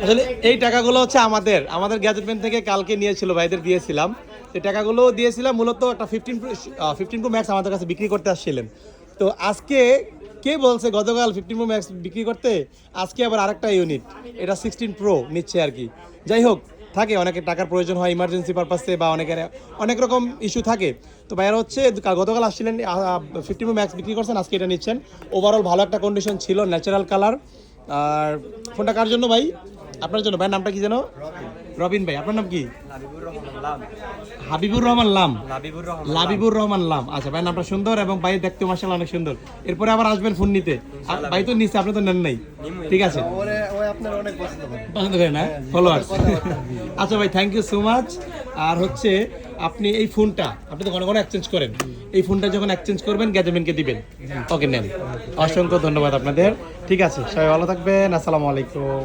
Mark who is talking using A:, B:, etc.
A: আসলে এই টাকাগুলো হচ্ছে আমাদের গ্যাজেটমেন্ট থেকে কালকে নিয়েছিল, ভাইদের দিয়েছিলাম। এই টাকাগুলো দিয়েছিলাম মূলত একটা 15 প্রো ম্যাক্স আমাদের কাছে বিক্রি করতে আসছিলেন। তো আজকে কে বলছে গতকাল 15 প্রো ম্যাক্স বিক্রি করতে, আজকে আবার আরেকটা ইউনিট, এটা 16 প্রো নিচ্ছে আর কি। যাই হোক, থাকে অনেকের টাকার প্রয়োজন হয় ইমার্জেন্সি পারপাসে, বা অনেকের অনেক রকম ইস্যু থাকে। তো ভাইয়ারা হচ্ছে গতকাল আসছিলেন 15 প্রো ম্যাক্স বিক্রি করছেন, আজকে এটা নিচ্ছেন। ওভারঅল ভালো একটা কন্ডিশন ছিল, ন্যাচারাল কালার। আর ফোনটা কার জন্য ভাই? আপনার জন্য। ভাইয়ের নামটা কি যেন? রবিন ভাই। আপনার নাম কি? হাবিবুর রহমান লাম। লাবিবুর রহমান লাম। আচ্ছা, ভাইয়ের নামটা সুন্দর এবং ভাই দেখতে মাশাআল্লাহ অনেক সুন্দর। এরপরে আবার আসবেন ফোন নিতে। ভাই তো নিচ্ছে, আপনি তো নেন নাই। ঠিক আছে, পছন্দ করেন না ফলোয়ার্স। আচ্ছা ভাই, থ্যাংক ইউ সো মাচ। আর হচ্ছে আপনি এই ফোনটা আপনি তো ঘন ঘন এক্সচেঞ্জ করেন, এই ফোনটা যখন এক্সচেঞ্জ করবেন গ্যাজেটমেন্টকে দিবেন। ওকে, নেন। অসংখ্য ধন্যবাদ আপনাদের। ঠিক আছে, সবাই ভালো থাকবেন। আসসালামু আলাইকুম।